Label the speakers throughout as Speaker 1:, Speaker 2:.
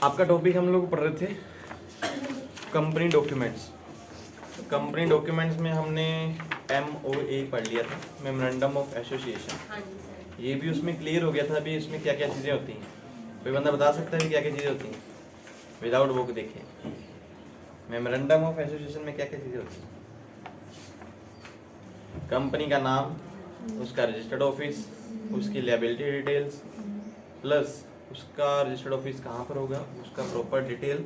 Speaker 1: आपका टॉपिक हम लोग पढ़ रहे थे कंपनी डॉक्यूमेंट्स। कंपनी डॉक्यूमेंट्स में हमने MOA पढ़ लिया था, मेमोरेंडम ऑफ एसोसिएशन।
Speaker 2: हाँ जी सर।
Speaker 1: ये भी उसमें क्लियर हो गया था। अभी इसमें क्या क्या चीज़ें होती हैं, कोई बंदा बता सकता है क्या क्या चीज़ें होती हैं विदाउट बुक देखे? मेमोरेंडम ऑफ एसोसिएशन में क्या क्या चीज़ें होती हैं? कंपनी का नाम, उसका रजिस्टर्ड ऑफिस, उसकी लायबिलिटी डिटेल्स, प्लस उसका रजिस्टर्ड ऑफिस कहाँ पर होगा, उसका प्रॉपर डिटेल।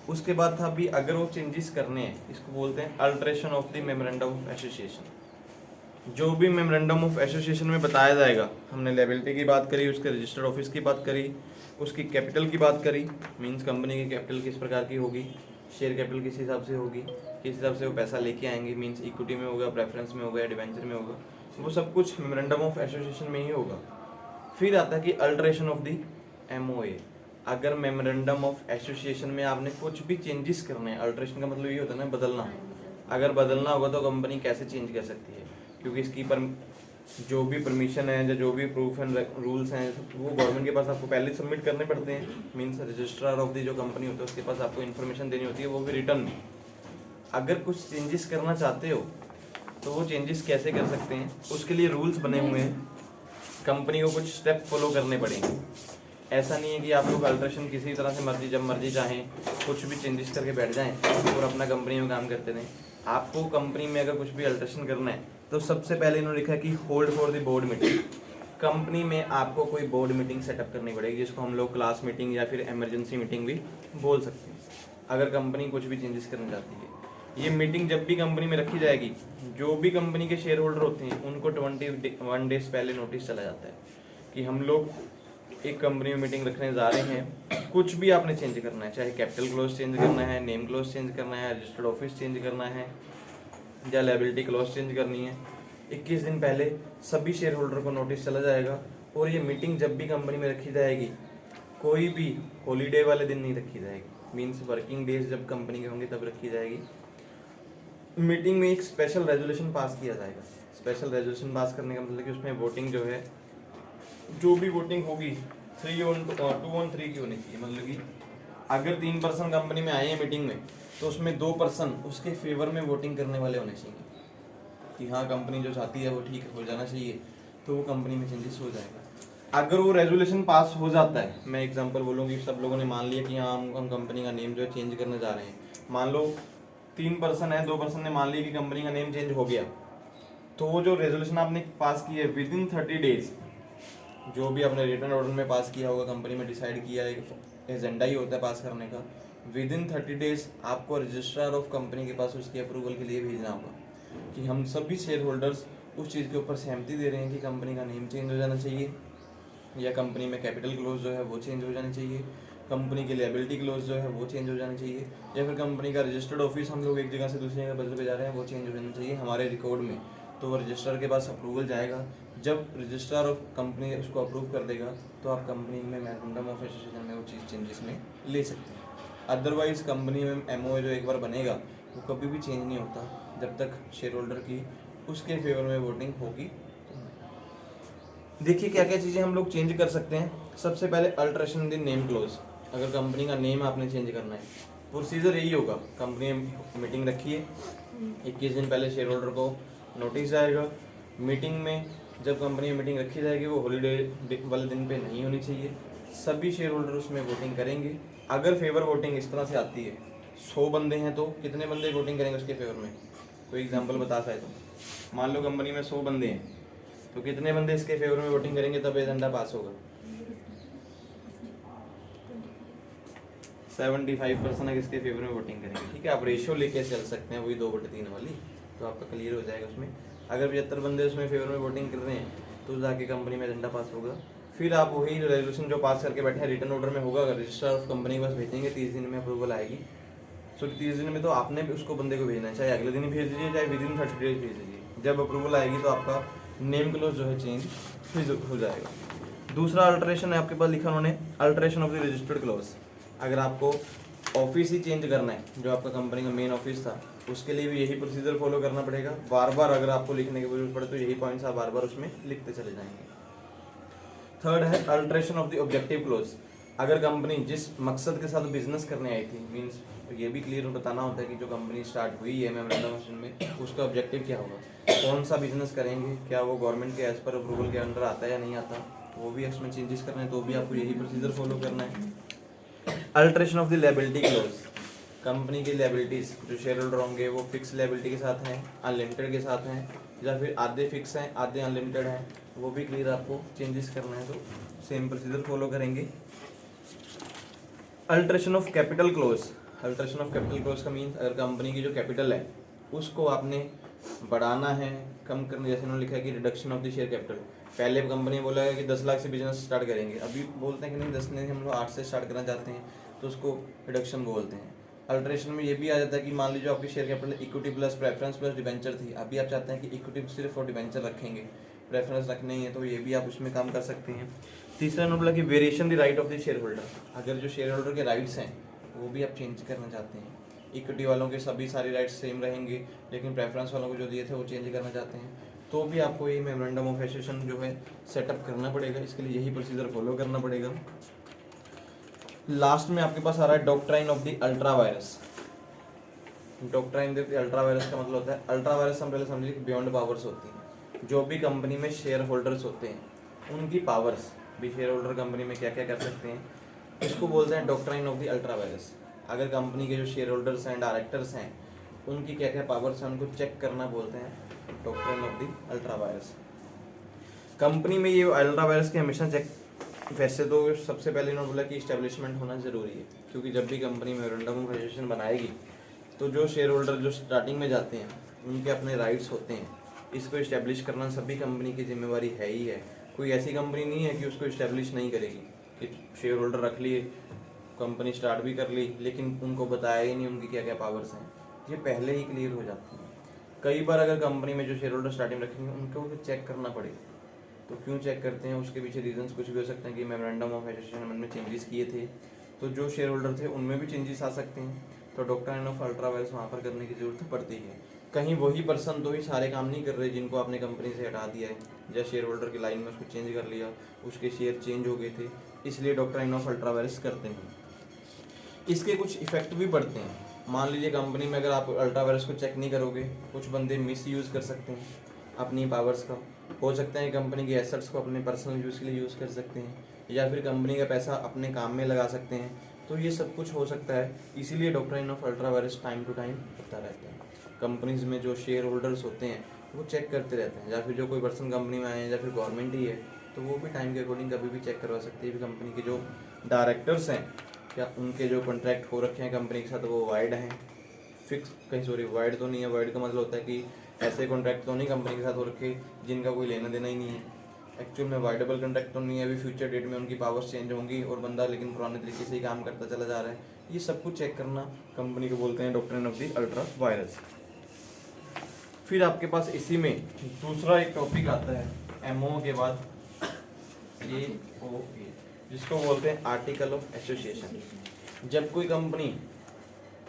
Speaker 1: उसके बाद था अभी अगर वो चेंजेस करने हैं, इसको बोलते हैं alteration of the memorandum of association. जो भी मेमोरेंडम ऑफ एसोसिएशन में बताया जाएगा, हमने लायबिलिटी की बात करी, उसके रजिस्टर्ड ऑफिस की बात करी, उसकी कैपिटल की बात करी, मींस कंपनी की कैपिटल किस प्रकार की होगी, शेयर कैपिटल किस हिसाब से होगी, किस हिसाब से वो पैसा लेके आएंगे, मींस इक्विटी में होगा, प्रेफरेंस में होगा या डिवेंचर में होगा, वो सब कुछ मेमोरेंडम ऑफ एसोसिएशन में ही होगा। फिर आता है कि अल्टरेशन ऑफ दी MOA। अगर मेमोरेंडम ऑफ एसोसिएशन में आपने कुछ भी चेंजेस करने हैं, अल्टरेशन का मतलब ये होता है ना बदलना। अगर बदलना होगा तो कंपनी कैसे चेंज कर सकती है, क्योंकि इसकी पर जो भी परमिशन है या जो भी प्रूफ एंड रूल्स हैं वो गवर्नमेंट के पास आपको पहले सबमिट करने पड़ते हैं। मीन्स रजिस्ट्रार ऑफ दी जो कंपनी होता है उसके पास आपको इन्फॉर्मेशन देनी होती है, वो भी रिटर्न में। अगर कुछ चेंजेस करना चाहते हो तो वो चेंजेस कैसे कर सकते हैं, उसके लिए रूल्स बने हुए हैं। कंपनी को कुछ स्टेप फॉलो करने पड़ेंगे। ऐसा नहीं है कि आप लोग अल्ट्रेशन किसी तरह से मर्जी जब मर्जी चाहें कुछ भी चेंजेस करके बैठ जाएं और अपना कंपनी में काम करते रहें। आपको कंपनी में अगर कुछ भी अल्ट्रेशन करना है तो सबसे पहले इन्होंने लिखा है कि hold for the board meeting. Company में आपको कोई बोर्ड मीटिंग सेटअप करनी पड़ेगी, जिसको हम लोग क्लास मीटिंग या फिर इमरजेंसी मीटिंग भी बोल सकते हैं। अगर कंपनी कुछ भी चेंजेस करना चाहती है, ये मीटिंग जब भी कंपनी में रखी जाएगी, जो भी कंपनी के शेयर होल्डर होते हैं उनको 21 डेज पहले नोटिस चला जाता है कि हम लोग एक कंपनी में मीटिंग रखने जा रहे हैं। कुछ भी आपने चेंज करना है, चाहे कैपिटल क्लोज चेंज करना है, नेम क्लोज चेंज करना है, रजिस्टर्ड ऑफिस चेंज करना है या लायबिलिटी क्लोज चेंज करनी है, 21 दिन पहले सभी शेयर होल्डर को नोटिस चला जाएगा। और ये मीटिंग जब भी कंपनी में रखी जाएगी, कोई भी हॉलीडे वाले दिन नहीं रखी जाएगी, मीन्स वर्किंग डेज जब कंपनी के होंगे तब रखी जाएगी। मीटिंग में एक स्पेशल रेजोल्यूशन पास किया जाएगा। स्पेशल रेजोल्यूशन पास करने का मतलब कि उसमें वोटिंग जो है, जो भी वोटिंग होगी 2-on-3 की होनी चाहिए। मतलब कि अगर 3 पर्सन कंपनी में आए हैं मीटिंग में तो उसमें 2 पर्सन उसके फेवर में वोटिंग करने वाले होने चाहिए कि हाँ कंपनी जो चाहती है वो ठीक हो जाना चाहिए, तो वो कंपनी में चेंजेस हो जाएगा। अगर वो रेजोल्यूशन पास हो जाता है, मैं एग्जांपल बोलूँगी, सब लोगों ने मान लिया कि हाँ हम कंपनी का नेम जो है चेंज करने जा रहे हैं। मान लो 3 पर्सन है, 2 पर्सन ने मान लिया कि कंपनी का नेम चेंज हो गया, तो वो जो रेजोल्यूशन आपने पास की है विदिन 30 डेज, जो भी आपने रिटर्न ऑर्डर में पास किया होगा, कंपनी में डिसाइड किया है, एजेंडा ही होता है पास करने का, विदिन 30 डेज आपको रजिस्ट्रार ऑफ कंपनी के पास उसकी अप्रूवल के लिए भेजना होगा कि हम सभी शेयर होल्डर्स उस चीज़ के ऊपर सहमति दे रहे हैं कि कंपनी का नेम चेंज हो जाना चाहिए, या कंपनी में कैपिटल क्लोज जो है वो चेंज हो जानी चाहिए, कंपनी की लायबिलिटी क्लोज जो है वो चेंज हो जानी चाहिए, या फिर कंपनी का रजिस्टर्ड ऑफिस हम लोग एक जगह से दूसरी जगह बदल पे जा रहे हैं वो चेंज हो जाना चाहिए हमारे रिकॉर्ड में। तो वो रजिस्ट्रार के पास अप्रूवल जाएगा। जब रजिस्ट्रार ऑफ कंपनी उसको अप्रूव कर देगा तो आप कंपनी में मेमोरेंडम ऑफ एसोसिएशन में वो चीज़ चेंजेस में ले सकते हैं। अदरवाइज कंपनी में MOA जो एक बार बनेगा वो कभी भी चेंज नहीं होता जब तक शेयर होल्डर की उसके फेवर में वोटिंग होगी। देखिए क्या क्या चीज़ें हम लोग चेंज कर सकते हैं। सबसे पहले अल्ट्रेशन द नेम क्लोज। अगर कंपनी का नेम आपने चेंज करना है, प्रोसीजर यही होगा, कंपनी में मीटिंग रखी है, 21 दिन पहले शेयर होल्डर को नोटिस जाएगा। मीटिंग में जब कंपनी में मीटिंग रखी जाएगी वो हॉलीडे वाले दिन पे नहीं होनी चाहिए, सभी शेयर होल्डर उसमें वोटिंग करेंगे। अगर फेवर वोटिंग इस तरह से आती है, 100 बंदे हैं तो कितने बंदे वोटिंग करेंगे उसके फेवर में? कोई एग्जाम्पल बता सकते तो मान लो कंपनी में 100 बंदे हैं तो कितने बंदे इसके फेवर में वोटिंग करेंगे तब एजेंडा पास होगा? 75% इसके फेवर में वोटिंग करेंगे। ठीक है, आप रेशियो लेके चल सकते हैं, वही 2/3 वाली, तो आपका क्लियर हो जाएगा उसमें। अगर 75 बंदे उसमें फेवर में वोटिंग कर रहे हैं तो जाके कंपनी में एजेंडा पास होगा। फिर आप वही रेजोल्यूशन जो पास करके बैठे हैं रिटर्न ऑर्डर में होगा, अगर रजिस्ट्रार ऑफ कंपनी के पास भेजेंगे 30 दिन में अप्रूवल आएगी। सो 30 दिन में तो आपने भी उसको बंदे को भेजना है, चाहे अगले दिन ही भेज दीजिए चाहे विदिन 30 डेज भेज दीजिए। जब अप्रूवल आएगी तो आपका नेम क्लोज जो है चेंज हो जाएगा। दूसरा अल्टरेशन है आपके पास लिखा उन्होंने, alteration of the registered close. अगर आपको ऑफिस ही चेंज करना है, जो आपका कंपनी का मेन ऑफिस था, उसके लिए भी यही प्रोसीजर फॉलो करना पड़ेगा। बार बार अगर आपको लिखने की जरूरत पड़े तो यही पॉइंट्स आप बार बार उसमें लिखते चले जाएंगे। थर्ड है alteration of the objective close. अगर कंपनी जिस मकसद के साथ बिजनेस करने आई थी, मीन्स ये भी क्लियर बताना होता है कि जो कंपनी स्टार्ट हुई है मेमोरेंडम में, उसका ऑब्जेक्टिव क्या होगा, कौन सा बिजनेस करेंगे, क्या वो गवर्नमेंट के एज पर अप्रूवल के अंडर आता है या नहीं आता, वो भी उसमें चेंजेस करना है, तो भी आपको यही प्रोसीजर फॉलो करना है। Alteration of the liability close, company की लायबिलिटीज जो शेयर होल्डर होंगे वो फिक्स लायबिलिटी के साथ हैं, अनलिमिटेड के साथ हैं, या फिर आधे फिक्स हैं आधे अनलिमिटेड हैं, वो भी क्लियर आपको चेंजेस करना है, तो सेम प्रोसीजर फॉलो करेंगे। Alteration of capital close, alteration of capital close का मीन्स अगर कंपनी की जो कैपिटल है उसको आपने बढ़ाना है, कम करना, जैसे उन्होंने लिखा है कि reduction of the share capital, पहले कंपनी बोला है कि 10 लाख से बिजनेस स्टार्ट करेंगे, अभी बोलते हैं कि नहीं 10 नहीं, हम लोग 8 से स्टार्ट करना चाहते हैं, तो उसको रिडक्शन बोलते हैं। अल्ट्रेशन में ये भी आ जाता है कि मान लीजिए आपकी share capital equity plus preference plus debenture थी, अभी आप चाहते हैं कि इक्विटी सिर्फ और डिबेंचर रखेंगे, प्रेफरेंस रखने ही है, तो ये भी आप उसमें काम कर सकते हैं। तीसरा नंबर बोला कि variation the right of the share holder, अगर जो शेयर होल्डर के राइट्स हैं वो भी आप चेंज करना चाहते हैं, इक्विटी वालों के सभी सारे राइट्स सेम रहेंगे, लेकिन प्रेफरेंस वालों को जो दिए थे वो चेंज करना चाहते हैं, तो भी आपको ये मेमोरेंडम ऑफ एसोसिएशन जो है सेटअप करना पड़ेगा, इसके लिए यही प्रोसीजर फॉलो करना पड़ेगा। लास्ट में आपके पास आ रहा है doctrine of the ultra vires. Doctrine of the ultra vires का मतलब होता है, अल्ट्रा वायरस हम पहले समझिए बियॉन्ड पावर्स होती हैं, जो भी कंपनी में शेयर होल्डर्स होते हैं उनकी पावर्स भी, शेयर होल्डर कंपनी में क्या क्या कर सकते हैं, इसको बोलते हैं doctrine of the ultra vires. अगर कंपनी के जो शेयर होल्डर्स हैं, डायरेक्टर्स हैं, उनकी क्या क्या पावर्स हैं उनको चेक करना बोलते हैं doctrine of the ultra vires. Company में ये अल्ट्रा वायरस की हमेशा चेक, वैसे तो सबसे पहले इन्होंने बोला कि इस्टेब्लिशमेंट होना ज़रूरी है, क्योंकि जब भी कंपनी मेमोरेंडम ऑफ एसोसिएशन बनाएगी तो जो शेयर होल्डर जो स्टार्टिंग में जाते हैं उनके अपने राइट्स होते हैं, इसको इस्टेब्लिश करना सभी कंपनी की जिम्मेवारी है ही है। कोई ऐसी कंपनी नहीं है कि उसको इस्टेब्लिश नहीं करेगी, कि शेयर होल्डर रख लिए, कंपनी स्टार्ट भी कर ली, लेकिन उनको बताया ही नहीं उनकी क्या क्या पावर्स हैं, ये पहले ही क्लियर हो जाती हैं। कई बार अगर कंपनी में जो शेयर होल्डर स्टार्टिंग में रखेंगे उनको चेक करना पड़ेगा, तो क्यों चेक करते हैं, उसके पीछे रीजंस कुछ भी हो सकते हैं कि मेमोरेंडम ऑफ एसोसिएशन में चेंजेस किए थे, तो जो शेयर होल्डर थे उनमें भी चेंजेस आ सकते हैं, तो डॉक्ट्राइन ऑफ अल्ट्रा वायरस वहाँ पर करने की जरूरत पड़ती है। कहीं वही पर्सन तो ही सारे काम नहीं कर रहे जिनको आपने कंपनी से हटा दिया है, या शेयर होल्डर की लाइन में उसको चेंज कर लिया, उसके शेयर चेंज हो गए थे, इसलिए डॉक्ट्राइन ऑफ अल्ट्रा वायरस करते हैं। इसके कुछ इफेक्ट भी पड़ते हैं, मान लीजिए कंपनी में अगर आप अल्ट्रा वायरस को चेक नहीं करोगे, कुछ बंदे मिस यूज़ कर सकते हैं अपनी पावर्स का, हो सकता है कंपनी के एसेट्स को अपने पर्सनल यूज़ के लिए यूज़ कर सकते हैं, या फिर कंपनी का पैसा अपने काम में लगा सकते हैं, तो ये सब कुछ हो सकता है, इसीलिए doctrine of ultra vires time to time होता रहता है। कंपनीज में जो शेयर होल्डर्स होते हैं वो चेक करते रहते हैं, या फिर जो कोई पर्सन कंपनी में आए हैं या फिर गवर्नमेंट ही है, तो वो भी टाइम के अकॉर्डिंग कभी भी चेक करवा सकती है। कंपनी के जो डायरेक्टर्स हैं क्या उनके जो कॉन्ट्रैक्ट हो रखे हैं कंपनी के साथ वो वाइड हैं, फिक्स कहीं सॉरी वाइड तो नहीं है, वाइड का मतलब होता है कि ऐसे कॉन्ट्रैक्ट तो नहीं कंपनी के साथ हो रखे जिनका कोई लेना देना ही नहीं है, एक्चुअल में वाइडेबल कॉन्ट्रैक्ट तो नहीं है, अभी फ्यूचर डेट में उनकी पावर्स चेंज होंगी और बंदा लेकिन पुराने तरीके से ही काम करता चला जा रहा है, ये सब कुछ चेक करना कंपनी को बोलते हैं doctrine of the ultra vires. फिर आपके पास इसी में दूसरा एक टॉपिक आता है एमओ के बाद एओए, जिसको बोलते हैं आर्टिकल ऑफ एसोसिएशन। जब कोई कंपनी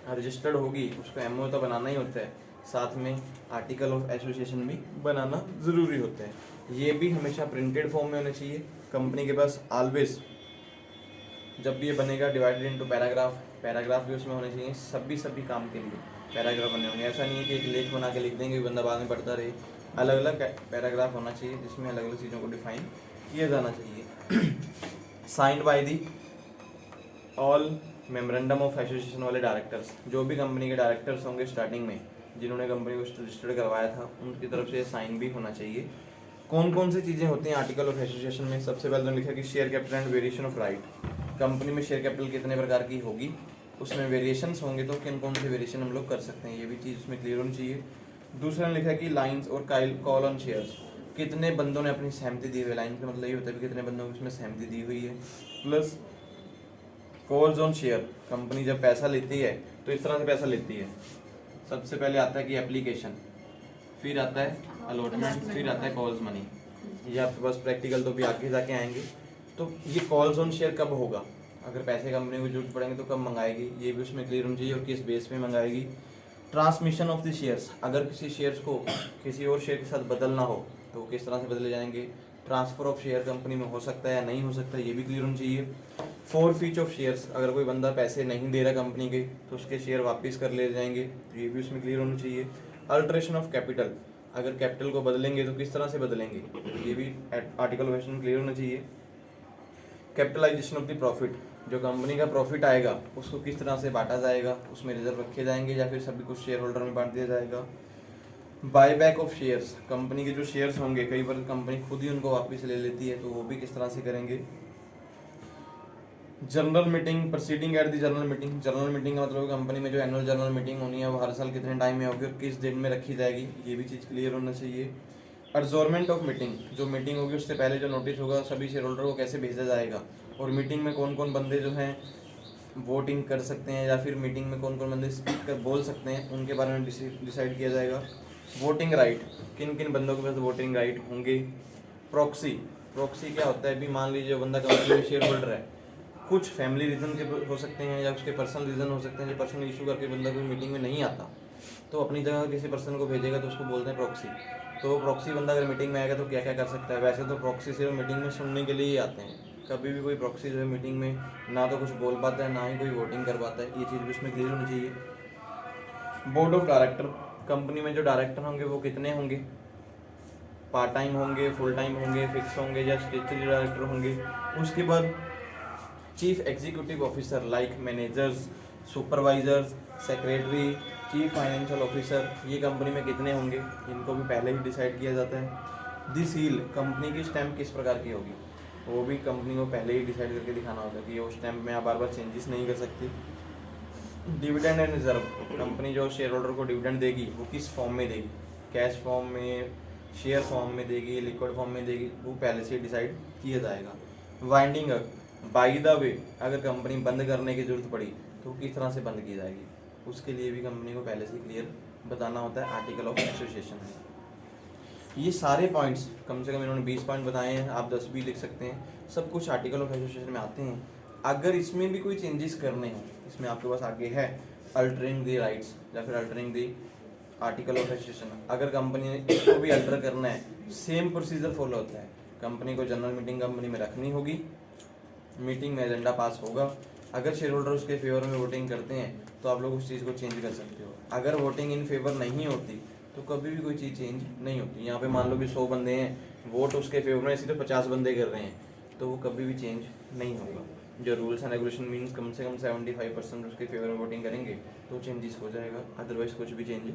Speaker 1: रजिस्टर्ड होगी उसको एमओ तो बनाना ही होता है, साथ में आर्टिकल ऑफ एसोसिएशन भी बनाना ज़रूरी होता है। ये भी हमेशा प्रिंटेड फॉर्म में होना चाहिए कंपनी के पास ऑलवेज। जब भी ये बनेगा डिवाइडेड इनटू पैराग्राफ, पैराग्राफ भी उसमें होने चाहिए, सभी काम के लिए पैराग्राफ बने होंगे। ऐसा नहीं है कि एक लेख बना के लिख देंगे बंदा बाद में पढ़ता रहे, अलग अलग पैराग्राफ होना चाहिए जिसमें अलग अलग चीज़ों को डिफाइन किया जाना चाहिए। Signed by the all memorandum of association वाले डायरेक्टर्स, जो भी कंपनी के डायरेक्टर्स होंगे स्टार्टिंग में जिन्होंने कंपनी को रजिस्टर्ड करवाया था उनकी तरफ से साइन भी होना चाहिए। कौन कौन सी चीज़ें होती हैं आर्टिकल ऑफ एसोसिएशन में, सबसे पहले तो लिखा कि share capital and variation of right, company में शेयर कैपिटल कितने प्रकार की होगी, उसमें वेरिएशंस होंगे तो किन कौन से वेरिएशन हम लोग कर सकते हैं, ये भी चीज़ उसमें क्लियर होनी चाहिए। दूसरा ने लिखा कि लाइंस और कॉल ऑन शेयर्स, कितने बंदों ने अपनी सहमति दी हुई है, लाइन का मतलब ये होता है कि कितने बंदों की उसमें सहमति दी हुई है। Plus calls on share, company जब पैसा लेती है तो इस तरह से पैसा लेती है, सबसे पहले आता है कि एप्लीकेशन, फिर आता है अलॉटमेंट, फिर आता है कॉल्स मनी। ये आपके पास प्रैक्टिकल तो भी आगे जाके आएंगे। तो ये कॉल्स ऑन शेयर कब होगा, अगर पैसे कंपनी को जरूरत पड़ेंगे तो कब मंगाएगी, ये भी उसमें क्लियर होना चाहिए और किस बेस पे मंगाएगी। ट्रांसमिशन ऑफ द शेयर्स, अगर किसी शेयर्स को किसी और शेयर के साथ बदलना हो तो वो किस तरह से बदले जाएंगे। ट्रांसफर ऑफ शेयर कंपनी में हो सकता है या नहीं हो सकता, ये भी क्लियर होना चाहिए। फोरफीच ऑफ शेयर्स, अगर कोई बंदा पैसे नहीं दे रहा कंपनी के तो उसके शेयर वापस कर ले जाएंगे, तो ये भी उसमें क्लियर होना चाहिए। अल्ट्रेशन ऑफ कैपिटल, अगर कैपिटल को बदलेंगे तो किस तरह से बदलेंगे, ये भी आर्टिकल क्वेश्चन में क्लियर होना चाहिए। कैपिटलाइजेशन ऑफ द प्रॉफिट, जो कंपनी का प्रॉफिट आएगा उसको किस तरह से बांटा जाएगा, उसमें रिजर्व रखे जाएंगे या फिर सभी कुछ शेयर होल्डर में बांट दिया जाएगा। बायबैक ऑफ शेयर्स, कंपनी के जो शेयर्स होंगे कई बार कंपनी खुद ही उनको वापस ले लेती है, तो वो भी किस तरह से करेंगे। General meeting, proceeding at the general meeting, general meeting का मतलब कंपनी में जो एनुअल जनरल मीटिंग होनी है वो हर साल कितने टाइम में होगी और किस दिन में रखी जाएगी, ये भी चीज़ क्लियर होना चाहिए। एडजोर्नमेंट ऑफ मीटिंग, जो मीटिंग होगी उससे पहले जो नोटिस होगा सभी शेयर होल्डर को कैसे भेजा जाएगा, और मीटिंग में कौन कौन बंदे जो हैं वोटिंग कर सकते हैं या फिर मीटिंग में कौन कौन बंदे स्पीक कर बोल सकते हैं, उनके बारे में डिसाइड किया जाएगा। वोटिंग राइट, किन किन बंदों के पास वोटिंग राइट होंगे। प्रॉक्सी, प्रॉक्सी क्या होता है, भी मान लीजिए बंदा कंपनी में शेयर होल्डर है, कुछ फैमिली रीज़न के हो सकते हैं या उसके पर्सनल रीज़न हो सकते हैं, जो पर्सनल इशू करके बंदा कोई मीटिंग में नहीं आता तो अपनी जगह किसी पर्सन को भेजेगा तो उसको बोलते हैं प्रॉक्सी। तो प्रॉक्सी बंदा अगर मीटिंग में आएगा तो क्या क्या कर सकता है, वैसे तो प्रॉक्सी सिर्फ मीटिंग में सुनने के लिए ही आते हैं, कभी भी कोई प्रॉक्सी जो है मीटिंग में ना तो कुछ बोल पाता है ना ही कोई वोटिंग कर पाता है, ये चीज़ भी उसमें क्लियर होनी चाहिए। बोर्ड ऑफ डायरेक्टर, कंपनी में जो डायरेक्टर होंगे वो कितने होंगे, पार्ट टाइम होंगे, फुल टाइम होंगे, फिक्स होंगे या स्टेचुटरी डायरेक्टर होंगे। उसके बाद chief executive officer like managers, supervisors, secretary, chief financial officer, ये कंपनी में कितने होंगे, इनको भी पहले ही डिसाइड किया जाता है। दी सील, कंपनी की स्टैम्प किस प्रकार की होगी, वो भी कंपनी को पहले ही डिसाइड करके दिखाना होगा कि वो स्टैम्प में आप बार बार चेंजेस नहीं कर सकती। डिविडेंड एंड रिजर्व, कंपनी जो शेयर होल्डर को डिविडेंड देगी वो किस फॉर्म में देगी, कैश फॉर्म में, शेयर फॉर्म में देगी, लिक्विड फॉर्म में देगी, वो पहले से डिसाइड किया जाएगा। Winding up, by the way अगर कंपनी बंद करने की जरूरत पड़ी तो किस तरह से बंद की जाएगी, उसके लिए भी कंपनी को पहले से क्लियर बताना होता है, आर्टिकल ऑफ एसोसिएशन है। ये सारे पॉइंट्स कम से कम इन्होंने 20 पॉइंट बताए हैं, आप 10 भी लिख सकते हैं, सब कुछ आर्टिकल ऑफ एसोसिएशन में आते हैं। अगर इसमें भी कोई चेंजेस करने हो, इसमें आपके पास आगे है अल्टरिंग दी राइट्स या फिर altering the article of association, अगर कंपनी ने इसको भी अल्टर करना है सेम प्रोसीजर फॉलो होता है, कंपनी को जनरल मीटिंग कंपनी में रखनी होगी, मीटिंग में एजेंडा पास होगा, अगर शेयर होल्डर उसके फेवर में वोटिंग करते हैं तो आप लोग उस चीज़ को चेंज कर सकते हो, अगर वोटिंग इन फेवर नहीं होती तो कभी भी कोई चीज़ चेंज नहीं होती। यहाँ पे मान लो कि 100 बंदे हैं वोट उसके फेवर में, सीधे 50 बंदे कर रहे हैं तो वो कभी भी चेंज नहीं होगा। जो रूल्स एंड रेगुलेशन मीन्स कम से कम 75% उसके फेवर में वोटिंग करेंगे तो चेंजेस हो जाएगा, अदरवाइज कुछ भी चेंज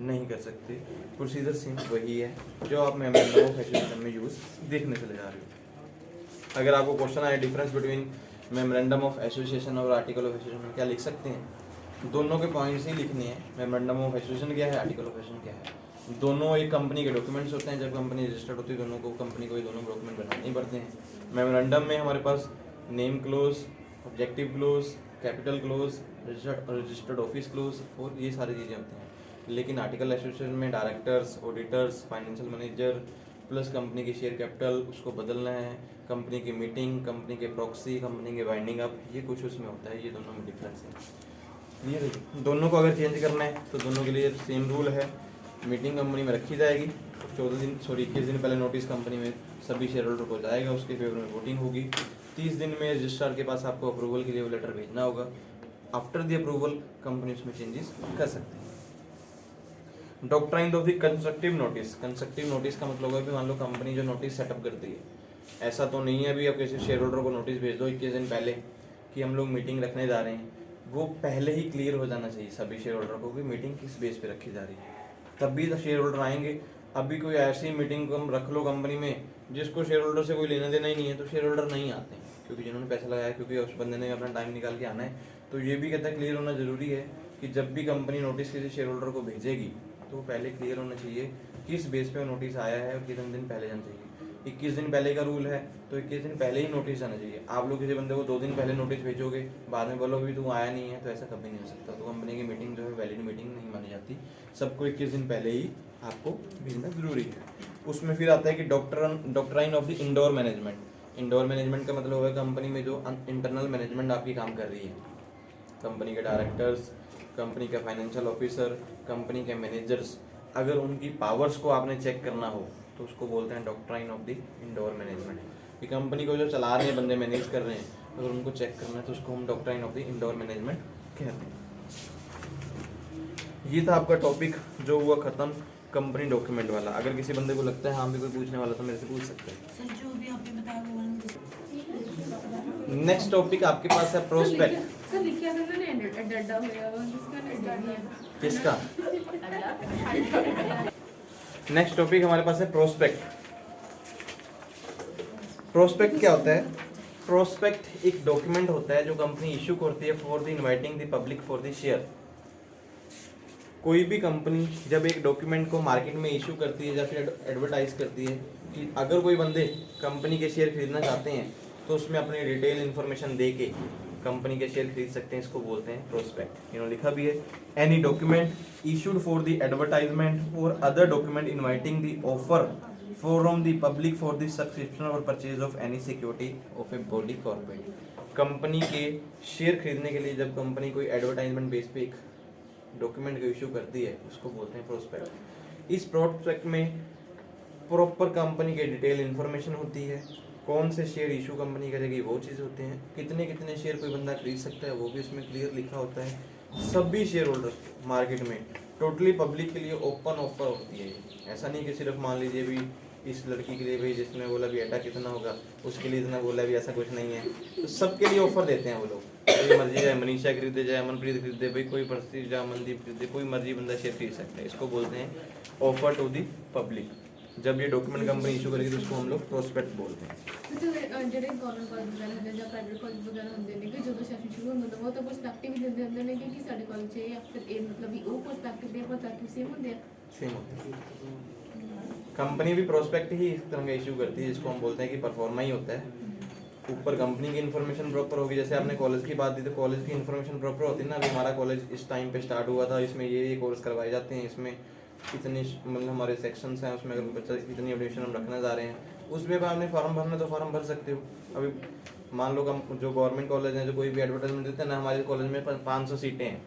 Speaker 1: नहीं कर सकते। प्रोसीजर सेम वही है जो आप मेमोरेंडम ऑफ एसोसिएशन में यूज़ देखने चले जा रहे हो। अगर आपको क्वेश्चन आए difference between memorandum of association और आर्टिकल ऑफ एसोसिएशन में, क्या लिख सकते हैं, दोनों के पॉइंट्स ही लिखने हैं। मेमोरेंडम ऑफ एसोसिएशन क्या है, आर्टिकल ऑफ एसोसिएशन क्या है, दोनों एक कंपनी के डॉक्यूमेंट्स होते हैं, जब कंपनी रजिस्टर्ड होती है दोनों को कंपनी को ये दोनों डॉक्यूमेंट बनाने ही पड़ते हैं। मेमोरेंडम में हमारे पास name clause, objective clause, capital clause, registered office clause और ये सारी चीज़ें होती हैं। लेकिन आर्टिकल एसोसिएशन में directors, auditors, financial manager plus company की शेयर कैपिटल उसको बदलना है, कंपनी की मीटिंग, कंपनी के प्रॉक्सी, कंपनी के वाइंडिंग अप, ये कुछ उसमें होता है, ये दोनों में डिफरेंस है। क्लियर है, दोनों को अगर चेंज करना है तो दोनों के लिए सेम रूल है, मीटिंग कंपनी में रखी जाएगी, 21 दिन पहले नोटिस कंपनी में सभी शेयर होल्डर को जाएगा, उसके फेवर में वोटिंग होगी, 30 दिन में रजिस्ट्रार के पास आपको अप्रूवल के लिए वो लेटर भेजना होगा, आफ्टर द अप्रूवल कंपनी उसमें चेंजेस कर सकती है। Doctrine of the constructive notice, constructive notice का मतलब है कि मान लो कंपनी जो नोटिस सेटअप करती है, ऐसा तो नहीं है अभी आप किसी शेयर होल्डर को नोटिस भेज दो 21 दिन पहले कि हम लोग मीटिंग रखने जा रहे हैं, वो पहले ही क्लियर हो जाना चाहिए सभी शेयर होल्डर को कि मीटिंग किस बेस पे रखी जा रही है, तब भी शेयर होल्डर आएंगे। अभी कोई ऐसी मीटिंग को हम रख लो कंपनी में जिसको शेयर होल्डर से कोई लेना देना ही नहीं है तो शेयर होल्डर नहीं आते हैं, क्योंकि जिन्होंने पैसा लगाया, क्योंकि उस बंदे ने अपना टाइम निकाल के आना है। तो ये भी कहता है क्लियर होना जरूरी है कि जब भी कंपनी नोटिस किसी शेयर होल्डर को भेजेगी तो पहले क्लियर होना चाहिए किस बेस पे नोटिस आया है और कितने दिन पहले जाना चाहिए। 21 दिन पहले का रूल है तो 21 दिन पहले ही नोटिस जाना चाहिए। आप लोग किसी बंदे को 2 दिन पहले नोटिस भेजोगे, बाद में बोलोगे भी तू आया नहीं है, तो ऐसा कभी नहीं हो सकता। तो कंपनी की मीटिंग जो है वैलिड मीटिंग नहीं मानी जाती, सबको 21 दिन पहले ही आपको भेजना जरूरी है। उसमें फिर आता है कि doctrine of the indoor management. Indoor management का मतलब है कंपनी में जो इंटरनल मैनेजमेंट आपकी काम कर रही है, कंपनी के डायरेक्टर्स, कंपनी के फाइनेंशियल ऑफिसर, कंपनी के मैनेजर्स, अगर उनकी पावर्स को आपने चेक करना हो तो उसको बोलते हैं doctrine of the indoor management. कि कंपनी को जो चला रहे हैं बंदे, मैनेज कर रहे हैं, अगर उनको चेक करना है तो उसको हम doctrine of the indoor management कहते हैं। ये था आपका टॉपिक जो हुआ खत्म कंपनी डॉक्यूमेंट वाला। अगर किसी बंदे को लगता है हाँ भी कोई पूछने वाला तो मेरे से पूछ सकते हैं।
Speaker 2: सर जो भी आपने बताया वो
Speaker 1: नेक्स्ट टॉपिक आपके पास है प्रोस्पेक्ट।
Speaker 3: सर लिखिया था मैंने डड्डा होया वो जिसका डड्डा नहीं है
Speaker 1: किसका? नेक्स्ट टॉपिक हमारे पास है प्रोस्पेक्ट। प्रोस्पेक्ट क्या होता है? प्रोस्पेक्ट एक डॉक्यूमेंट होता है जो कंपनी इशू करती है for the inviting the public for the share. कोई भी कंपनी जब एक डॉक्यूमेंट को मार्केट में इशू करती है या फिर एडवर्टाइज करती है कि अगर कोई बंदे कंपनी के शेयर खरीदना चाहते हैं तो उसमें अपनी डिटेल इन्फॉर्मेशन दे के कंपनी के शेयर खरीद सकते हैं, इसको बोलते हैं प्रोस्पेक्ट। इन्होंने लिखा भी है, any document issued for the advertisement और other document inviting the offer from the public for the subscription और purchase of any security of a body corporate. Company के शेयर खरीदने के लिए जब कंपनी कोई एडवर्टाइजमेंट बेस पे एक डॉक्यूमेंट को इशू करती है उसको बोलते हैं प्रोस्पेक्ट। इस प्रोस्पेक्ट में प्रॉपर कंपनी के डिटेल इन्फॉर्मेशन होती है, कौन से शेयर इशू कंपनी करेगी वो चीज़ होते हैं, कितने कितने शेयर कोई बंदा खरीद सकता है वो भी उसमें क्लियर लिखा होता है। सभी शेयर होल्डर मार्केट में टोटली पब्लिक के लिए ओपन ऑफर होती है। ऐसा नहीं कि सिर्फ मान लीजिए भी इस लड़की के लिए भाई जिसने बोला भी एटा कितना होगा उसके लिए इतना बोला भी, ऐसा कुछ नहीं है। तो सबके लिए ऑफर देते हैं वो लोग, कोई मर्जी जाए मनीषा खरीदे जाए अमनप्रीत खरीदे भाई, कोई परस्ती जाए अमनदीप खरीदे, कोई मर्जी बंदा शेयर खरीद सकता है। इसको बोलते हैं ऑफर टू दी पब्लिक। जब ये डॉक्यूमेंट कंपनी इशू करेगी तो उसको हम लोग प्रोस्पेक्ट बोलते हैं।
Speaker 3: ਜਿਹੜੇ ਗਵਰਨਮੈਂਟ ਕਾਲਜ ਵਗੈਰਾ ਹੁੰਦੇ ਜਾਂ ਪ੍ਰਾਈਵੇਟ ਕਾਲਜ ਵਗੈਰਾ ਹੁੰਦੇ ਨੇ ਕਿ ਜਦੋਂ ਸੈਸ਼ਨ ਸ਼ੁਰੂ ਹੁੰਦਾ ਉਹ ਤਾਂ ਪਰਸਪੈਕਟਿਵ ਹੀ ਦਿੰਦੇ ਹੁੰਦੇ ਨੇ ਕਿ ਸਾਡੇ ਕਾਲਜ 'ਚ ਜਾਂ ਫਿਰ ਇਹ ਮਤਲਬ ਵੀ ਉਹ ਪਰਸਪੈਕਟਿਵ ਦੇ ਪਰਸਪੈਕਟਿਵ ਸੇਮ ਹੁੰਦੇ ਆ।
Speaker 1: सेम होता है। कंपनी भी प्रोस्पेक्ट ही इस तरह का इशू करती है जिसको हम बोलते हैं कि परफॉर्मा ही होता है। ऊपर कंपनी की इन्फॉर्मेशन प्रॉपर होगी, जैसे आपने कॉलेज की बात दी तो कॉलेज की इन्फॉर्मेशन प्रॉपर होती है ना। अभी हमारा कॉलेज इस टाइम पे स्टार्ट हुआ था, इसमें ये कोर्स करवाए जाते हैं, इसमें इतने मतलब हमारे सेक्शंस हैं, उसमें अगर बच्चा इतनी एडमिशन हम रखने जा रहे हैं उसमें भी आपने फॉर्म भरना तो फॉर्म भर सकते हो। अभी मान लो जो गवर्नमेंट कॉलेज हैं जो कोई भी एडवर्टाइजमेंट देते हैं ना, हमारे कॉलेज में 500 सीटें हैं,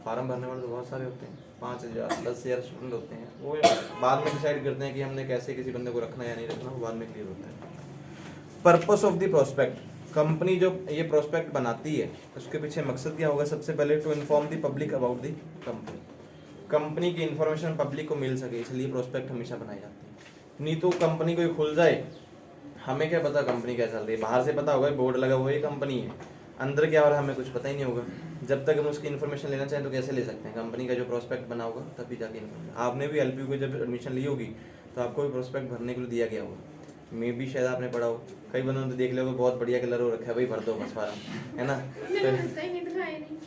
Speaker 1: फार्म भरने वाले तो बहुत सारे होते हैं, 5000 10,000 स्टूडेंट होते हैं। वो बाद में डिसाइड करते हैं कि हमने कैसे किसी बंदे को रखना है या नहीं रखना, वो बाद में क्लियर होता है। Purpose of the prospect, company जो ये प्रोस्पेक्ट बनाती है उसके पीछे मकसद क्या होगा? सबसे पहले to inform the public about the company. Company की इन्फॉर्मेशन पब्लिक को मिल सके इसलिए प्रोस्पेक्ट हमेशा बनाए जाते हैं। नहीं तो कंपनी कोई खुल जाए, हमें क्या पता कंपनी क्या चल रही है, बाहर से पता होगा बोर्ड लगा हुआ है कंपनी है, अंदर क्या हो रहा है हमें कुछ पता ही नहीं होगा। जब तक हम उसकी इन्फॉर्मेशन लेना चाहें तो कैसे ले सकते हैं? कंपनी का जो प्रोस्पेक्ट बना होगा तभी जाके इन्फॉर्मेशन। आपने भी एलपीयू को जब एडमिशन ली होगी तो आपको भी प्रोस्पेक्ट भरने के लिए दिया गया होगा, मे भी शायद आपने पढ़ा हो। कई बंदों ने देख लिया होगा बहुत बढ़िया कलर हो रखा है, भाई भर दो बस फार्म, है ना।
Speaker 3: मैंने लगता ही नहीं दिखाया नहीं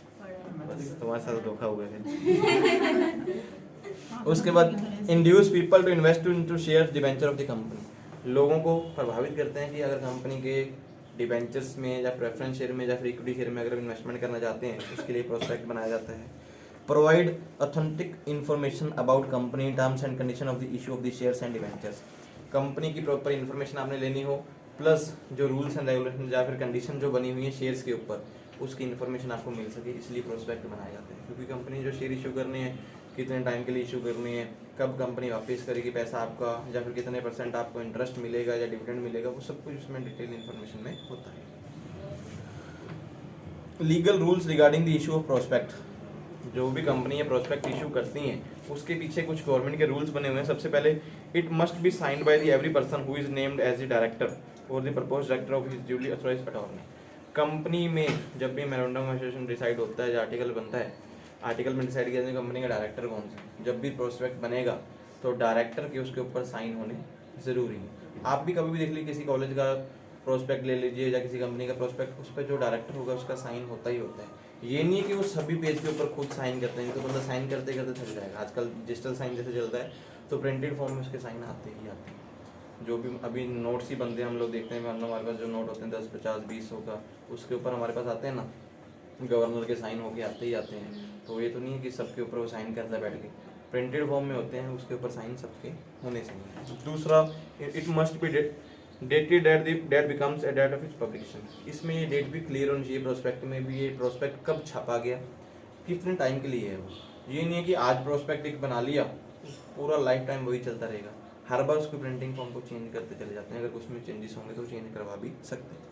Speaker 1: बस तुम्हारे साथ धोखा हुआ है। उसके बाद induce people to invest into shares debenture of the company. लोगों को प्रभावित करते हैं कि अगर कंपनी के डिबेंचर्स में या प्रेफरेंस शेयर में या फिर इक्विटी शेयर में अगर इन्वेस्टमेंट करना चाहते हैं उसके लिए प्रोस्पेक्ट बनाया जाता है। Provide authentic information about company terms and condition of the issue of the shares and debentures. Company की प्रॉपर इन्फॉर्मेशन आपने लेनी हो, प्लस जो रूल्स एंड रेगुलेशन या फिर कंडीशन जो बनी हुई है शेयर्स के ऊपर उसकी इन्फॉर्मेशन आपको मिल सके, इसलिए प्रोस्पेक्ट बनाए जाते हैं। क्योंकि कंपनी जो शेयर इशू करने हैं, कितने टाइम के लिए इशू करनी है, कब कंपनी वापस करेगी पैसा आपका, या फिर कितने % आपको इंटरेस्ट मिलेगा या डिविडेंड मिलेगा, वो सब कुछ उसमें डिटेल इन्फॉर्मेशन में होता है। Legal rules regarding the issue of prospect. जो भी कंपनी है प्रोस्पेक्ट इशू करती हैं उसके पीछे कुछ गवर्नमेंट के रूल्स बने हुए हैं। सबसे पहले it must be signed by the every person who is named as the director और the proposed director of his duly authorised attorney. Company में जब भी मेमोरेंडम ऑफ एसोसिएशन डिसाइड होता है या आर्टिकल बनता है, आर्टिकल में डिसाइड किया जाता है कंपनी का डायरेक्टर कौन सा। जब भी प्रोस्पेक्ट बनेगा तो डायरेक्टर के उसके ऊपर साइन होने ज़रूरी है। आप भी कभी भी देख लीजिए किसी कॉलेज का प्रोस्पेक्ट ले लीजिए या किसी कंपनी का प्रोस्पेक्ट, उस पर जो डायरेक्टर होगा उसका साइन होता ही होता है। ये नहीं है कि वो सभी पेज के ऊपर खुद साइन करते हैं, तो बंदा साइन करते करते थक जाएगा। आजकल डिजिटल साइन जैसे चलता है तो प्रिंटेड फॉर्म में उसके साइन आते ही आते हैं। जो भी अभी नोट्स ही बनते हैं हम लोग देखते हैं, हमारे पास जो नोट होते हैं 10, 50, 20, 100 का, उसके ऊपर हमारे पास आते हैं ना गवर्नर के साइन होके आते ही आते हैं। तो ये तो नहीं है कि सबके ऊपर वो साइन करता है बैठ के, प्रिंटेड फॉर्म में होते हैं, उसके ऊपर साइन सबके होने चाहिए। दूसरा, it must be dated at the date becomes a date of its publication. इसमें ये डेट भी क्लियर होनी चाहिए प्रोस्पेक्ट में भी, ये प्रोस्पेक्ट कब छापा गया, कितने टाइम के लिए है वो। ये नहीं है कि आज प्रोस्पेक्ट एक बना लिया पूरा लाइफ टाइम वही चलता रहेगा। हर बार उसकी प्रिंटिंग फॉर्म को चेंज करते चले जाते हैं, अगर उसमें चेंजेस होंगे तो चेंज करवा भी सकते हैं।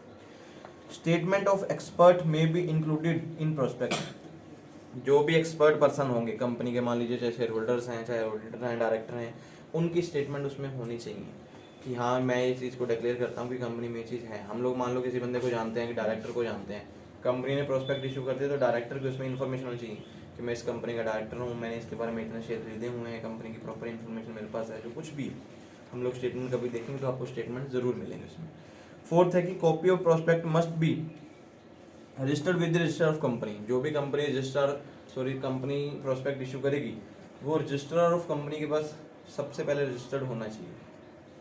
Speaker 1: स्टेटमेंट ऑफ एक्सपर्ट में बी इंक्लूडेड इन प्रोस्पेक्ट। जो भी एक्सपर्ट पर्सन होंगे कंपनी के, मान लीजिए चाहे शेयर होल्डर्स हैं, चाहे ऑडिटर हैं, डायरेक्टर हैं, उनकी स्टेटमेंट उसमें होनी चाहिए कि हाँ मैं ये चीज़ को डिक्लेयर करता हूँ कि कंपनी में ये चीज़ है। हम लोग मान लो किसी बंदे को जानते हैं, कि डायरेक्टर को जानते हैं, कंपनी ने प्रोस्पेक्ट इशू कर दिया तो डायरेक्टर की उसमें इन्फॉर्मेशन होनी चाहिए कि मैं इस कंपनी का डायरेक्टर हूँ, मैंने इसके बारे में इतने शेयर खरीदे हुए हैं, कंपनी की प्रॉपर इन्फॉर्मेशन मेरे पास है। जो कुछ भी हम लोग स्टेटमेंट कभी देखेंगे तो आपको स्टेटमेंट जरूर मिलेंगे उसमें। फोर्थ है कि copy of prospect must be registered with register of company. जो भी कंपनी कंपनी प्रोस्पेक्ट इशू करेगी वो रजिस्ट्रार ऑफ कंपनी के पास सबसे पहले रजिस्टर्ड होना चाहिए।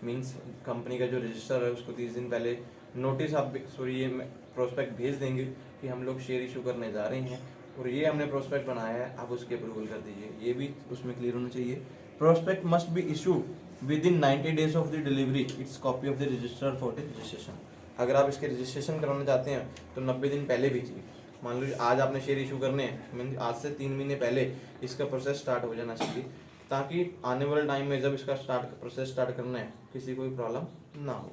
Speaker 1: मींस कंपनी का जो रजिस्टर है उसको 30 दिन पहले नोटिस आप ये प्रोस्पेक्ट भेज देंगे कि हम लोग शेयर इशू करने जा रहे हैं और ये हमने प्रोस्पेक्ट बनाया है, आप उसकी अप्रूवल कर दीजिए। ये भी उसमें क्लियर होना चाहिए। Prospect must be issue with in 90 days of the delivery it's copy of the register for the registration. अगर आप इसके रजिस्ट्रेशन कराना चाहते हैं तो 90 दिन पहले भेजिए। मान लीजिए आज आपने शेयर इशू करने हैं, मीन आज से 3 महीने पहले इसका प्रोसेस स्टार्ट हो जाना चाहिए, ताकि आने वाले टाइम में जब इसका प्रोसेस स्टार्ट करना है किसी को भी प्रॉब्लम ना हो।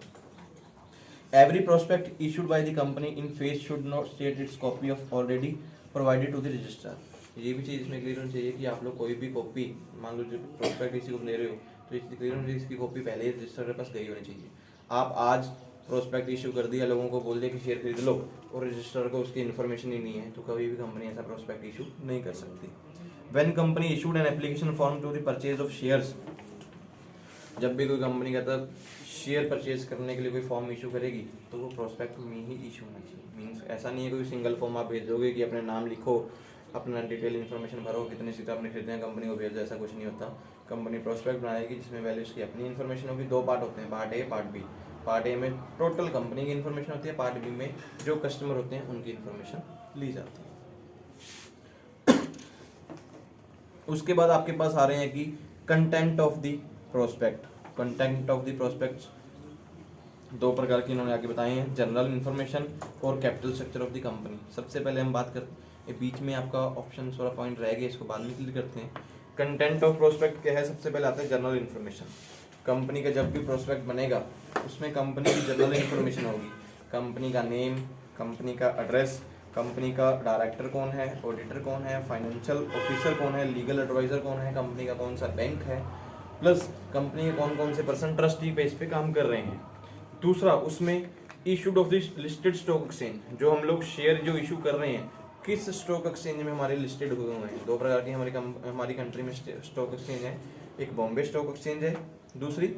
Speaker 1: Every prospect issued by the company in face should not state its copy of already provided to the registrar. ये भी चीज़ इसमें क्लियर होनी चाहिए कि आप लोग कोई भी कॉपी, मान लो जो प्रोस्पेक्ट किसी को ले रहे हो तो ये क्लियर होनी चाहिए इसकी कॉपी पहले ही रजिस्ट्रार के पास गई होनी चाहिए। आप आज प्रोस्पेक्ट इशू कर दिया, लोगों को बोल दिया कि शेयर खरीद लो और रजिस्ट्रार को उसकी इन्फॉर्मेशन ही नहीं है, तो कभी भी कंपनी ऐसा प्रोस्पेक्ट इशू नहीं कर सकती। When company issued an application form to the purchase of shares, जब भी कोई कंपनी का तब शेयर परचेज करने के लिए कोई फॉर्म इशू करेगी तो वो प्रोस्पेक्ट में ही इशू होना चाहिए। मीन्स ऐसा नहीं है कोई सिंगल फॉर्म आप भेज दोगे कि अपने नाम लिखो, अपना डिटेल इन्फॉर्मेशन भरो, कितने सीटें आपने खरीदे हैं, कंपनी को भेज दो, ऐसा कुछ नहीं होता। कंपनी प्रोस्पेक्ट बनाएगी जिसमें पहले उसकी अपनी इन्फॉर्मेशन होगी। 2 पार्ट होते हैं, part A part B. Part A में टोटल कंपनी की इन्फॉर्मेशन होती है, पार्ट बी में जो कस्टमर होते हैं उनकी इन्फॉर्मेशन ली जाती है। उसके बाद आपके पास आ रहे हैं कि content of the prospect. Content of the prospect 2 प्रकार की इन्होंने आगे बताए हैं, जनरल इन्फॉर्मेशन और capital structure of the company. सबसे पहले हम बात करते हैं, बीच में आपका ऑप्शन थोड़ा पॉइंट रह गया, इसको बाद में क्लियर करते हैं। कंटेंट ऑफ प्रोस्पेक्ट क्या है? सबसे पहले आता है जनरल इन्फॉर्मेशन। कंपनी का जब भी प्रोस्पेक्ट बनेगा उसमें कंपनी की जनरल इन्फॉर्मेशन होगी, कंपनी का नेम, कंपनी का एड्रेस, कंपनी का डायरेक्टर कौन है, ऑडिटर कौन है, फाइनेंशियल ऑफिसर कौन है, लीगल एडवाइजर कौन है, कंपनी का कौन सा बैंक है, प्लस कंपनी के कौन कौन से पर्सन ट्रस्टी बेस पे काम कर रहे हैं। दूसरा, उसमें issued of the listed stock exchange, जो हम लोग शेयर जो इशू कर रहे हैं किस स्टॉक एक्सचेंज में हमारे लिस्टेड हुए हुए हैं। 2 प्रकार की हमारी कंट्री में स्टॉक एक्सचेंज है, एक बॉम्बे स्टॉक एक्सचेंज है, दूसरी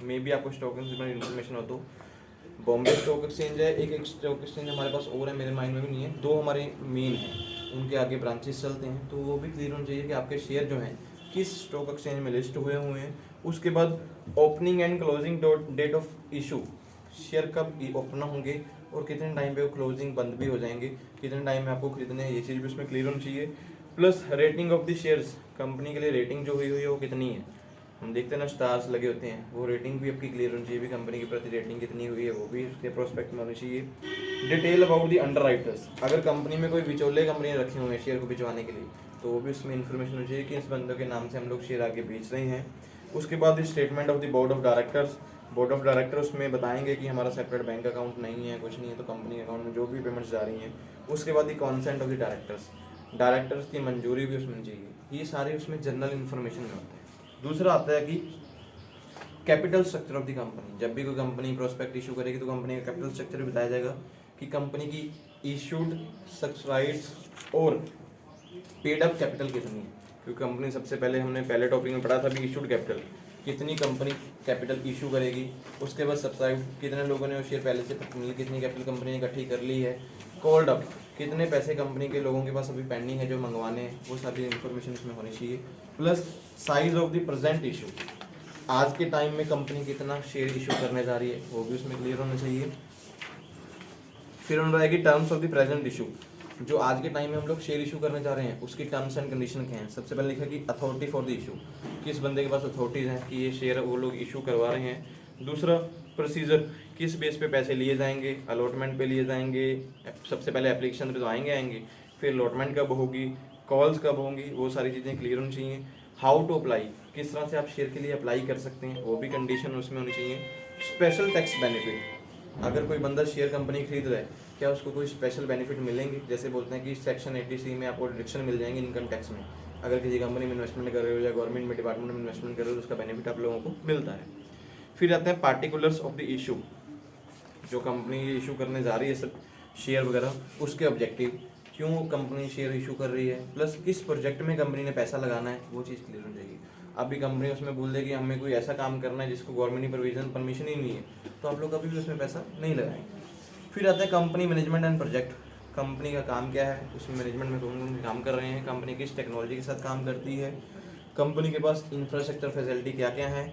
Speaker 1: मे बी आपको स्टॉक एक्सचेंज में इन्फॉर्मेशन हो तो बॉम्बे स्टॉक एक्सचेंज है। एक स्टॉक एक्सचेंज हमारे पास और है, मेरे माइंड में भी नहीं है। 2 हमारे मेन हैं, उनके आगे ब्रांचेस चलते हैं, तो वो भी क्लियर होना चाहिए कि आपके शेयर जो हैं किस स्टॉक एक्सचेंज में लिस्ट हुए हैं। उसके बाद opening and closing date of issue, share कब ओपन होंगे और कितने टाइम पे वो क्लोजिंग बंद भी हो जाएंगे, कितने टाइम में आपको खरीदने हैं, ये चीज़ भी उसमें क्लियर होनी चाहिए। Plus rating of the shares, company के लिए रेटिंग जो हुई है वो कितनी है। हम देखते हैं ना स्टार्स लगे होते हैं, वो रेटिंग भी आपकी क्लियर होनी चाहिए, भी कंपनी के प्रति रेटिंग कितनी हुई है वो भी उसके प्रोस्पेक्ट में होनी चाहिए। डिटेल अबाउट द अंडरराइटर्स, अगर कंपनी में कोई बिचौले कंपनी रखे हुए हैं शेयर को भिजवाने के लिए तो वो भी उसमें इन्फॉर्मेशन होनी चाहिए कि इस बंदों के नाम से हम लोग शेयर आगे बेच रहे हैं। उसके बाद statement of the board of directors, board of director उसमें बताएंगे कि हमारा सेपरेट बैंक अकाउंट नहीं है, कुछ नहीं है, तो कंपनी अकाउंट में जो भी पेमेंट्स जा रही हैं। उसके बाद consent of the directors, directors की मंजूरी भी उसमें चाहिए। ये सारे उसमें जनरल इन्फॉर्मेशन में होते हैं। दूसरा आता है कि capital structure of the company. जब भी कोई कंपनी प्रोस्पेक्ट इशू करेगी तो कंपनी का कैपिटल स्ट्रक्चर भी बताया जाएगा कि कंपनी की इशूड, सब्सक्राइब्ड और पेड अप कैपिटल कितनी है। क्योंकि कंपनी सबसे पहले हमने पहले टॉपिक में पढ़ा था भी इशूड कैपिटल, कितनी कंपनी कैपिटल इशू करेगी। उसके बाद सब्सक्राइब, कितने लोगों ने वो शेयर पहले से कितनी कैपिटल कंपनी ने इकट्ठी कर ली है। कॉल्ड अप, कितने पैसे कंपनी के लोगों के पास अभी पेंडिंग है जो मंगवाने हैं, वो सारी इन्फॉर्मेशन इसमें होनी चाहिए। Plus size of the present issue, आज के टाइम में कंपनी कितना शेयर इशू करने जा रही है वो भी उसमें क्लियर होना चाहिए। फिर उन रहेगी terms of the present issue, जो आज के टाइम में हम लोग शेयर इशू करने जा रहे हैं उसकी टर्म्स एंड कंडीशन क्या हैं। सबसे पहले लिखा कि अथॉरिटी फॉर द इशू, किस बंदे के पास अथॉरिटीज़ हैं कि ये शेयर वो लोग इशू करवा रहे हैं। दूसरा, प्रोसीजर, किस बेस पे पैसे लिए जाएंगे, अलॉटमेंट पे लिए जाएंगे, सबसे पहले एप्लीकेशन पे तो आएंगे, फिर अलॉटमेंट कब होगी, कॉल्स कब होंगी, वो सारी चीज़ें क्लियर होनी चाहिए। हाउ टू अप्लाई, किस तरह से आप शेयर के लिए अप्लाई कर सकते हैं, वो भी कंडीशन उसमें होनी चाहिए। स्पेशल टैक्स बेनिफिट, अगर कोई बंदा शेयर कंपनी खरीद रहा है, क्या उसको कोई स्पेशल बेनिफिट मिलेंगे? जैसे बोलते हैं कि सेक्शन 80C में आपको डिडक्शन मिल जाएंगे इनकम टैक्स में, अगर किसी कंपनी में इन्वेस्टमेंट कर रहे हो या गवर्नमेंट में डिपार्टमेंट में इन्वेस्टमेंट कर रहे हो तो उसका बेनिफिट आप लोगों को मिलता है। फिर आते हैं पार्टिकुलर्स ऑफ द इशू, जो कंपनी इशू करने जा रही है सब शेयर वगैरह, उसके ऑब्जेक्टिव, क्यों कंपनी शेयर इशू कर रही है, प्लस किस प्रोजेक्ट में कंपनी ने पैसा लगाना है, वो चीज़ क्लियर हो जाएगी। अभी कंपनी उसमें बोल दे कि हमें कोई ऐसा काम करना है जिसको गवर्नमेंट की प्रोविजन परमिशन ही नहीं है, तो आप लोग कभी भी उसमें पैसा नहीं लगाएंगे। फिर आता है company management and project, company का काम क्या है, उसमें मैनेजमेंट में कौन कौन काम कर रहे हैं, कंपनी किस टेक्नोलॉजी के साथ काम करती है, कंपनी के पास इंफ्रास्ट्रक्चर फैसिलिटी क्या क्या है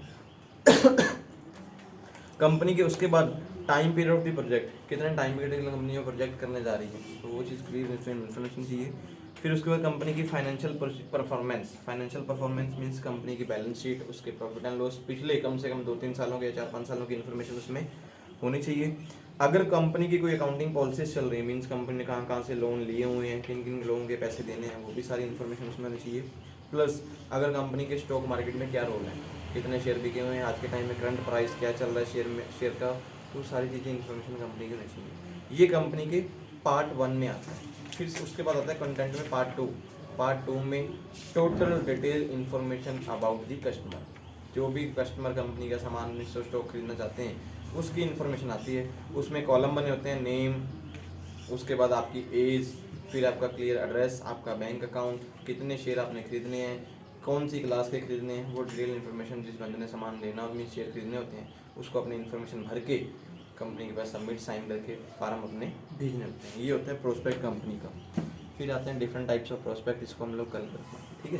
Speaker 1: कंपनी के। उसके बाद time period of the project, कितने टाइम पीरियड के लिए कंपनी प्रोजेक्ट करने जा रही है, तो वो चीज़ क्लियर इन्फॉर्मेशन चाहिए। फिर उसके बाद कंपनी की फाइनेंशियल परफॉर्मेंस मीन्स कंपनी की बैलेंस शीट, उसके प्रॉफिट एंड लॉस पिछले कम से कम 2-3 सालों के या 4-5 सालों की इन्फॉर्मेशन उसमें होनी चाहिए। अगर कंपनी की कोई अकाउंटिंग पॉलिसीज चल रही है, मीन्स कंपनी ने कहाँ कहाँ से लोन लिए हुए हैं, किन किन लोगों के पैसे देने हैं, वो भी सारी इन्फॉर्मेशन उसमें होनी चाहिए। प्लस अगर कंपनी के स्टॉक मार्केट में क्या रोल है, कितने शेयर बिके हुए हैं, आज के टाइम में करंट प्राइस क्या चल रहा है शेयर का, तो सारी चीज़ें इन्फॉर्मेशन कंपनी की होनी चाहिए। ये कंपनी के पार्ट 1 में आता है। फिर उसके बाद आता है कंटेंट में पार्ट 2 में total detail information about the customer, जो भी कस्टमर कंपनी का सामान स्टॉक खरीदना चाहते हैं उसकी इन्फॉर्मेशन आती है। उसमें कॉलम बने होते हैं, नेम, उसके बाद आपकी एज, फिर आपका क्लियर एड्रेस, आपका बैंक अकाउंट, कितने शेयर आपने खरीदने हैं, कौन सी क्लास के खरीदने हैं, वो डिटेल इन्फॉर्मेशन जिस बंदे ने सामान लेना और मीन शेयर खरीदने होते हैं उसको अपनी इन्फॉर्मेशन भर के कंपनी के पास सबमिट साइन करके फार्म अपने भेजने होते हैं। ये होता है प्रोस्पेक्ट कंपनी का। फिर आते हैं डिफरेंट टाइप्स ऑफ प्रोस्पेक्ट, इसको हम लोग कल करते हैं, ठीक है।